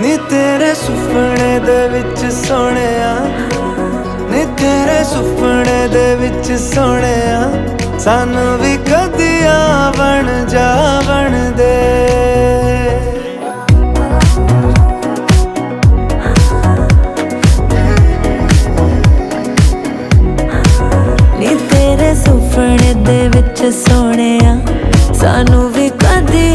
ਨੀ ਤੇਰੇ ਸੁਪਨੇ ਦੇ ਵਿੱਚ ਸੋਹਣਿਆ, ਨੀ ਤੇਰੇ ਸੁਪਨੇ ਦੇ ਵਿੱਚ ਸੋਹਣਿਆ, ਸਾਨੂੰ ਵੀ ਕਦੀ ਆਵਣ ਜਾਵਣ ਦੇ। ਨੀ ਤੇਰੇ ਸੁਪਨੇ ਦੇ ਵਿੱਚ ਸੋਹਣਿਆ, ਸਾਨੂੰ ਵੀ ਕਦੀ